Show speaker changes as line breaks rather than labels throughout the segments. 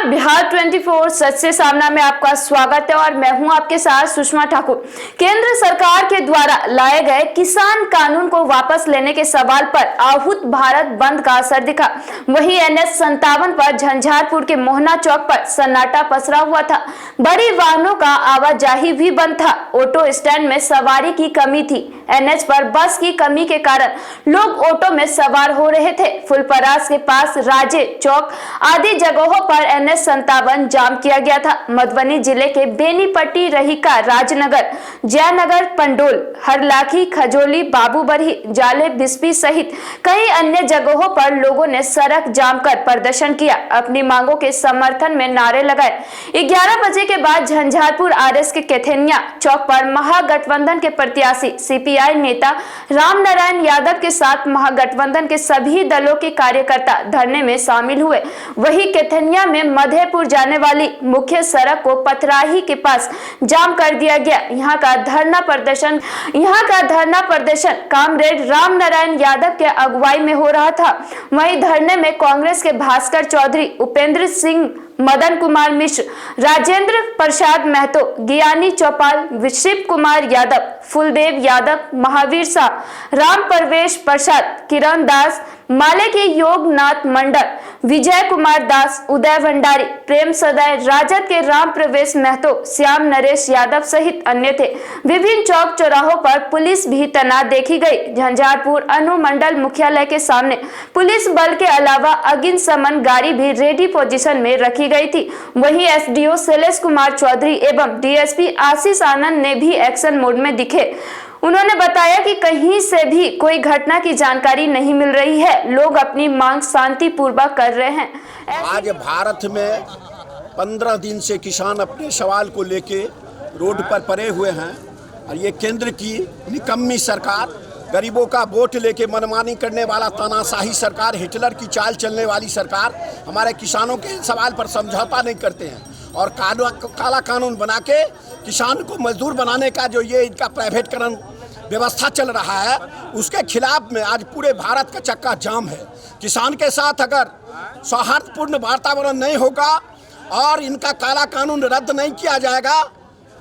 नमस्कार, बिहार 24 सच से सामना में आपका स्वागत है और मैं हूं आपके साथ सुषमा ठाकुर। केंद्र सरकार के द्वारा लाए गए किसान कानून को वापस लेने के सवाल पर आहूत भारत बंद का असर दिखा। वहीं NH 57 पर झंझारपुर के मोहना चौक पर सन्नाटा पसरा हुआ था। बड़ी वाहनों का आवाजाही भी बंद था। ऑटो स्टैंड में सवारी की कमी थी। NH पर बस की कमी के कारण लोग ऑटो में सवार हो रहे थे। फुलपरास के पास राजे चौक आदि जगहों पर NH 57 जाम किया गया था। मधुबनी जिले के बेनीपट्टी, रहिका, राजनगर, जयनगर, पंडोल, हरलाखी, खजोली, बाबूबरही, जाले, बिस्पी सहित कई अन्य जगहों पर लोगों ने सड़क जाम कर प्रदर्शन किया। अपनी मांगों के समर्थन में नारे लगाए। 11 बजे के बाद झंझारपुर RS के केथेनिया चौक पर महागठबंधन के प्रत्याशी CPI नेता रामनारायण यादव के साथ महागठबंधन के सभी दलों के कार्यकर्ता धरने में शामिल हुए। वहीं केथेनिया में मधेपुर जाने वाली मुख्य सड़क को पथराही के पास जाम कर दिया गया। यहाँ का धरना प्रदर्शन कामरेड रामनारायण यादव के अगुवाई में हो रहा था। वहीं धरने में कांग्रेस के भास्कर चौधरी, उपेंद्र सिंह, मदन कुमार मिश्र, राजेंद्र प्रसाद महतो, ज्ञानी चौपाल, शिव कुमार यादव, फुलदेव यादव, महावीर शाह, राम प्रवेश प्रसाद, किरण दास, माले के योगनाथ मंडल, विजय कुमार दास, उदय भंडारी, प्रेम सदाय, राजद के राम प्रवेश महतो, श्याम नरेश यादव सहित अन्य थे। विभिन्न चौक चौराहों पर पुलिस भी तैनात देखी गई। झंझारपुर अनुमंडल मुख्यालय के सामने पुलिस बल के अलावा अग्निशमन गाड़ी भी रेडी पोजीशन में रखी गई थी। वहीं SDO शैलेश कुमार चौधरी एवं DSP आशीष आनंद ने भी एक्शन मोड में दिखे। उन्होंने बताया कि कहीं से भी कोई घटना की जानकारी नहीं मिल रही है। लोग अपनी मांग शांतिपूर्वक कर रहे हैं।
आज भारत में 15 दिन से किसान अपने सवाल को लेके रोड पर पड़े हुए हैं और ये केंद्र की निकम्मी सरकार, गरीबों का वोट लेके मनमानी करने वाला तानाशाही सरकार, हिटलर की चाल चलने वाली सरकार हमारे किसानों के सवाल पर समझौता नहीं करते हैं और काला कानून बना के किसान को मजदूर बनाने का जो ये इनका प्राइवेटकरण व्यवस्था चल रहा है, उसके खिलाफ में आज पूरे भारत का चक्का जाम है। किसान के साथ अगर सौहार्दपूर्ण वातावरण नहीं होगा और इनका काला कानून रद्द नहीं किया जाएगा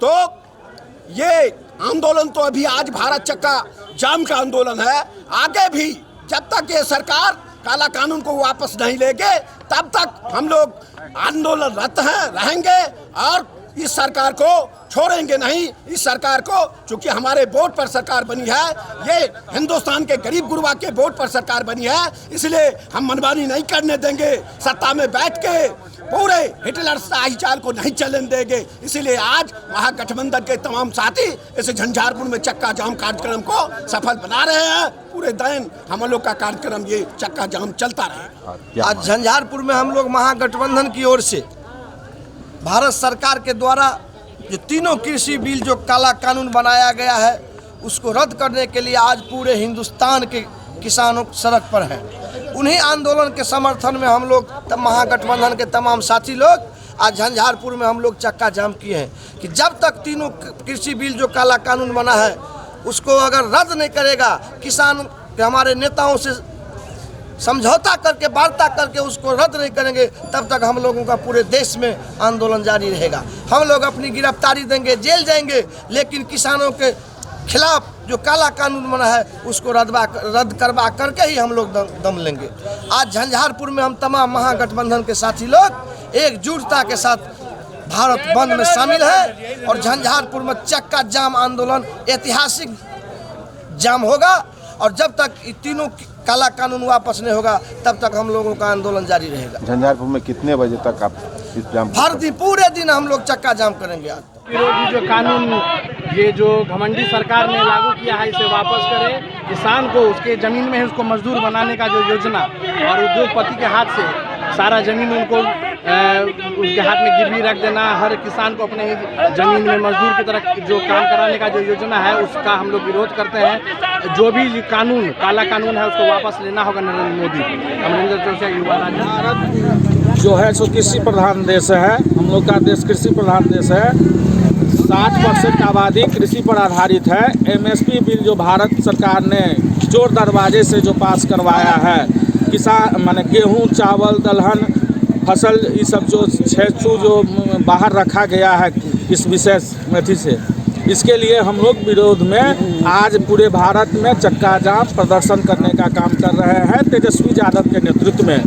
तो ये आंदोलन तो अभी आज भारत चक्का जाम का आंदोलन है। आगे भी जब तक ये सरकार काला कानून को वापस नहीं लेंगे तब तक हम लोग आंदोलनरत रहेंगे और इस सरकार को छोड़ेंगे नहीं। इस सरकार को, चूंकि हमारे वोट पर सरकार बनी है, ये हिंदुस्तान के गरीब गुरबा के वोट पर सरकार बनी है, इसलिए हम मनमानी नहीं करने देंगे। सत्ता में बैठ के पूरे हिटलर शाही चाल को नहीं चलने देंगे। इसीलिए आज महागठबंधन के तमाम साथी इस झंझारपुर में चक्का जाम कार्यक्रम को सफल बना रहे हैं। पूरे दिन हम लोग का कार्यक्रम ये चक्का जाम चलता रहे।
आज झंझारपुर में हम लोग महागठबंधन की ओर से भारत सरकार के द्वारा जो तीनों कृषि बिल जो काला कानून बनाया गया है उसको रद्द करने के लिए आज पूरे हिंदुस्तान के किसानों सड़क पर हैं। उन्हीं आंदोलन के समर्थन में हम लोग महागठबंधन के तमाम साथी लोग आज झंझारपुर में हम लोग चक्का जाम किए हैं कि जब तक तीनों कृषि बिल जो काला कानून बना है उसको अगर रद्द नहीं करेगा, किसान के हमारे नेताओं से समझौता करके, वार्ता करके उसको रद्द नहीं करेंगे, तब तक हम लोगों का पूरे देश में आंदोलन जारी रहेगा। हम लोग अपनी गिरफ्तारी देंगे, जेल जाएंगे, लेकिन किसानों के खिलाफ जो काला कानून बना है उसको रद्द करवा करके ही हम लोग दम लेंगे। आज झंझारपुर में हम तमाम महागठबंधन के साथी लोग एकजुटता के साथ भारत बंद में शामिल है और झंझारपुर में चक्का जाम आंदोलन ऐतिहासिक जाम होगा और जब तक तीनों काला कानून वापस नहीं होगा तब तक हम लोगों का आंदोलन जारी रहेगा।
झंझारपुर में कितने बजे तक आप इस जाम?
हर दिन पूरे दिन हम लोग चक्का जाम करेंगे। आज
विरोधी जो कानून ये जो घमंडी सरकार ने लागू किया है इसे वापस करे। किसान को उसके ज़मीन में उसको मजदूर बनाने का जो योजना और उद्योगपति के हाथ से सारा ज़मीन उनको उसके हाथ में गिरवी रख देना, हर किसान को अपने ज़मीन में मजदूर की तरह जो काम कराने का जो योजना है उसका हम लोग विरोध करते हैं। जो भी कानून काला कानून है उसको वापस लेना होगा नरेंद्र मोदी। अमरिंदर चौरसिया, युवा राज्य।
भारत जो है सो कृषि प्रधान देश है। हम लोग का देश कृषि प्रधान देश है। 60% आबादी कृषि पर आधारित है। MSP बिल जो भारत सरकार ने चोर दरवाजे से जो पास करवाया है, किसान माने गेहूं, चावल, दलहन फसल ये सब जो छेड़छू जो बाहर रखा गया है इस विशेष मेथी से, इसके लिए हम लोग विरोध में आज पूरे भारत में चक्का जाम प्रदर्शन करने का काम कर रहे हैं तेजस्वी यादव के नेतृत्व में।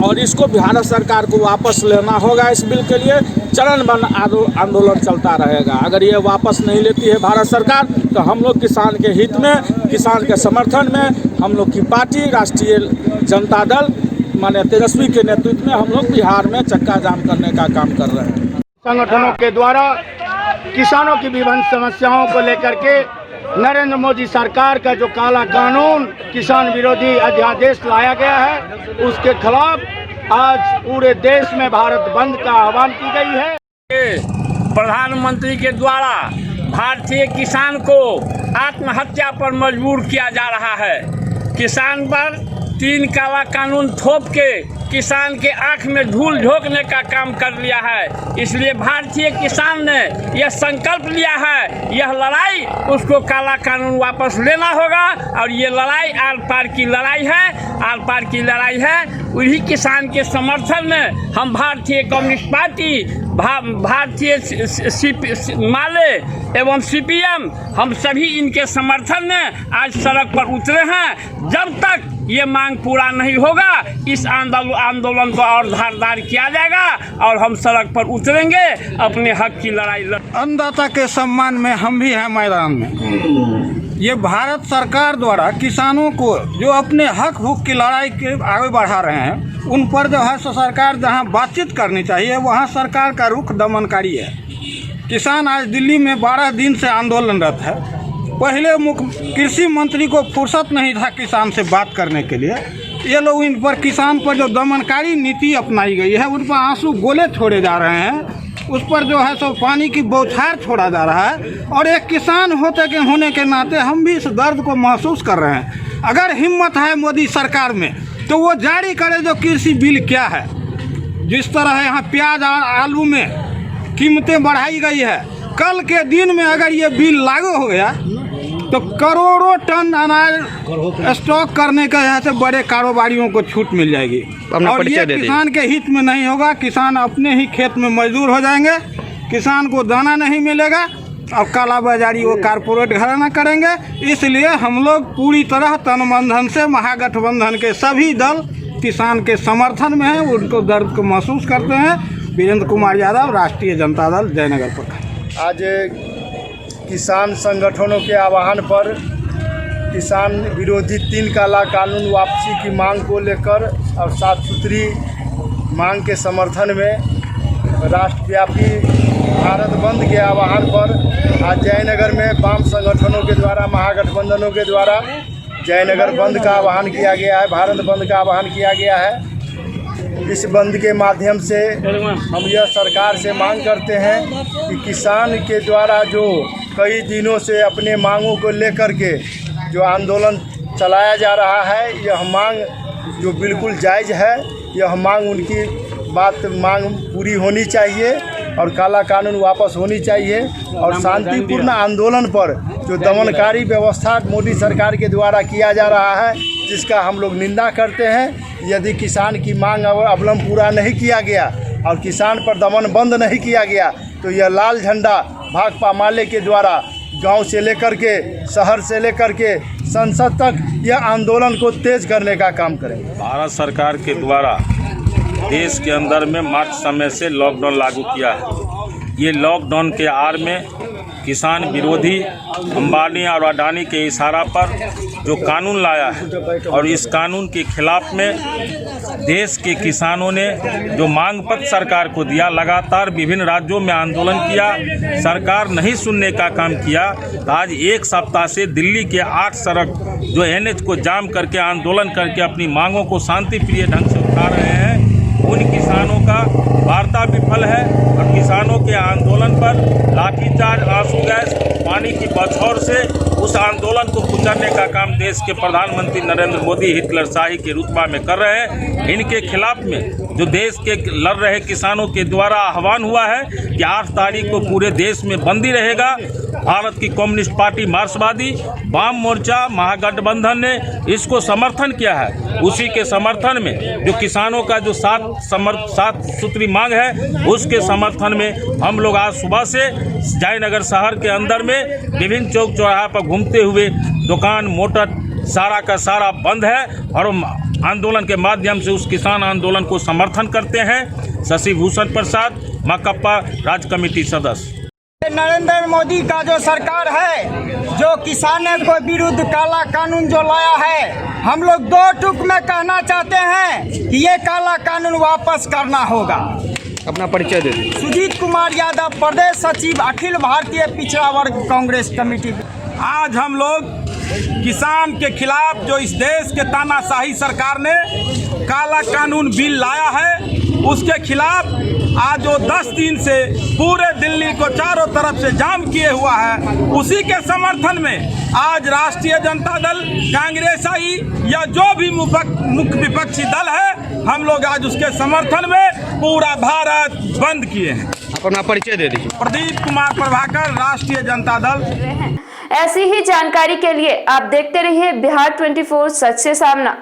और इसको भारत सरकार को वापस लेना होगा। इस बिल के लिए चरणबद्ध आंदोलन चलता रहेगा। अगर ये वापस नहीं लेती है भारत सरकार तो हम लोग किसान के हित में, किसान के समर्थन में हम लोग की पार्टी राष्ट्रीय जनता दल माने तेजस्वी के नेतृत्व में हम लोग बिहार में चक्का जाम करने का काम कर रहे हैं।
संगठनों के द्वारा किसानों की विभिन्न समस्याओं को लेकर के नरेंद्र मोदी सरकार का जो काला कानून किसान विरोधी अध्यादेश लाया गया है, उसके खिलाफ आज पूरे देश में भारत बंद का आह्वान की गई है।
प्रधानमंत्री के द्वारा भारतीय किसान को आत्महत्या पर मजबूर किया जा रहा है। किसान पर 3 काला कानून थोप के किसान के आंख में धूल झोंकने का काम कर लिया है। इसलिए भारतीय किसान ने यह संकल्प लिया है, यह लड़ाई उसको काला कानून वापस लेना होगा। और ये लड़ाई आर पार की लड़ाई है, आर पार की लड़ाई है। उन्हीं किसान के समर्थन में हम भारतीय कम्युनिस्ट पार्टी, भारतीय माले एवं CPM, हम सभी इनके समर्थन में आज सड़क पर उतरे हैं। जब तक ये मांग पूरा नहीं होगा इस आंदोलन को और धारदार किया जाएगा और हम सड़क पर उतरेंगे, अपने हक की लड़ाई
अन्नदाता के सम्मान में हम भी हैं मैदान में। ये भारत सरकार द्वारा किसानों को जो अपने हक हुक की लड़ाई के आगे बढ़ा रहे हैं, उन पर जो है सो सरकार जहां बातचीत करनी चाहिए वहां सरकार का रुख दमनकारी है। किसान आज दिल्ली में 12 दिन से आंदोलनरत है। पहले कृषि मंत्री को फुर्सत नहीं था किसान से बात करने के लिए। ये लोग इन पर किसान पर जो दमनकारी नीति अपनाई गई है, उन पर आंसू गोले छोड़े जा रहे हैं, उस पर जो है सो पानी की बौछार छोड़ा जा रहा है। और एक किसान होने के नाते हम भी इस दर्द को महसूस कर रहे हैं। अगर हिम्मत है मोदी सरकार में तो वो जारी करे जो कृषि बिल क्या है। जिस तरह यहाँ प्याज और आलू में कीमतें बढ़ाई गई है, कल के दिन में अगर ये बिल लागू हो गया तो करोड़ों टन अनाज स्टॉक करने का यहाँ से बड़े कारोबारियों को छूट मिल जाएगी। और ये किसान के हित में नहीं होगा। किसान अपने ही खेत में मजदूर हो जाएंगे, किसान को दाना नहीं मिलेगा और काला बाजारी वो कारपोरेट घराना करेंगे। इसलिए हम लोग पूरी तरह तन मन धन से महागठबंधन के सभी दल किसान के समर्थन में हैं, उनको दर्द को महसूस करते हैं। वीरेंद्र कुमार यादव, राष्ट्रीय जनता दल, जयनगर प्रखंड।
आज किसान संगठनों के आह्वान पर किसान विरोधी 3 काला कानून वापसी की मांग को लेकर और साफ सुथरी मांग के समर्थन में राष्ट्रव्यापी भारत बंद के आह्वान पर आज जयनगर में वाम संगठनों के द्वारा, महागठबंधनों के द्वारा जयनगर बंद का आह्वान किया गया है, भारत बंद का आह्वान किया गया है। इस बंद के माध्यम से हम यह सरकार से मांग करते हैं कि किसान के द्वारा जो कई दिनों से अपने मांगों को लेकर के जो आंदोलन चलाया जा रहा है, यह मांग जो बिल्कुल जायज़ है, यह मांग उनकी मांग पूरी होनी चाहिए और काला कानून वापस होनी चाहिए। और शांतिपूर्ण आंदोलन पर जो दमनकारी व्यवस्था मोदी सरकार के द्वारा किया जा रहा है, जिसका हम लोग निंदा करते हैं। यदि किसान की मांग अवलंब पूरा नहीं किया गया और किसान पर दमन बंद नहीं किया गया तो यह लाल झंडा भाकपा माले के द्वारा गांव से लेकर के शहर से लेकर के संसद तक यह आंदोलन को तेज करने का काम करेंगे।
भारत सरकार के द्वारा देश के अंदर में मार्च समय से लॉकडाउन लागू किया है। ये लॉकडाउन के आड़ में किसान विरोधी अंबानी और अडानी के इशारा पर जो कानून लाया है और इस कानून के खिलाफ में देश के किसानों ने जो मांग पत्र सरकार को दिया, लगातार विभिन्न राज्यों में आंदोलन किया, सरकार नहीं सुनने का काम किया। तो आज 1 सप्ताह से दिल्ली के 8 सड़क जो NH को जाम करके आंदोलन करके अपनी मांगों को शांतिप्रिय ढंग से उठा रहे हैं, उन किसानों का वार्ता विफल है और किसानों के आंदोलन पर लाठीचार्ज, आंसू गैस, पानी की बौछार से उस आंदोलन को कुचलने का काम देश के प्रधानमंत्री नरेंद्र मोदी हिटलरशाही के रुतबा में कर रहे हैं। इनके खिलाफ में जो देश के लड़ रहे किसानों के द्वारा आह्वान हुआ है कि 8 तारीख को पूरे देश में बंदी रहेगा। भारत की कम्युनिस्ट पार्टी मार्क्सवादी, वाम मोर्चा, महागठबंधन ने इसको समर्थन किया है। उसी के समर्थन में जो किसानों का जो 7 सूत्री मांग है, उसके समर्थन में हम लोग आज सुबह से जयनगर शहर के अंदर में विभिन्न चौक चौराहा पर घूमते हुए दुकान, मोटर सारा का सारा बंद है और आंदोलन के माध्यम से उस किसान आंदोलन को समर्थन करते हैं। शशि भूषण प्रसाद, माकपा राज्य कमेटी सदस्य।
नरेंद्र मोदी का जो सरकार है, जो किसानों को विरुद्ध काला कानून जो लाया है, हम लोग 2 टूक में कहना चाहते हैं कि ये काला कानून वापस करना होगा।
अपना परिचय दे दीजिए।
सुजीत कुमार यादव, प्रदेश सचिव, अखिल भारतीय पिछड़ा वर्ग कांग्रेस कमेटी।
आज हम लोग किसान के खिलाफ जो इस देश के तानाशाही सरकार ने काला कानून बिल लाया है, उसके खिलाफ आज जो 10 दिन से पूरे दिल्ली को चारों तरफ से जाम किए हुआ है, उसी के समर्थन में आज राष्ट्रीय जनता दल, कांग्रेस आई या जो भी मुख्य विपक्षी दल है, हम लोग आज उसके समर्थन में पूरा भारत बंद किए हैं।
अपना परिचय दे दीजिए।
प्रदीप कुमार प्रभाकर, राष्ट्रीय जनता दल।
ऐसी ही जानकारी के लिए आप देखते रहिए बिहार 24 सच से सामना।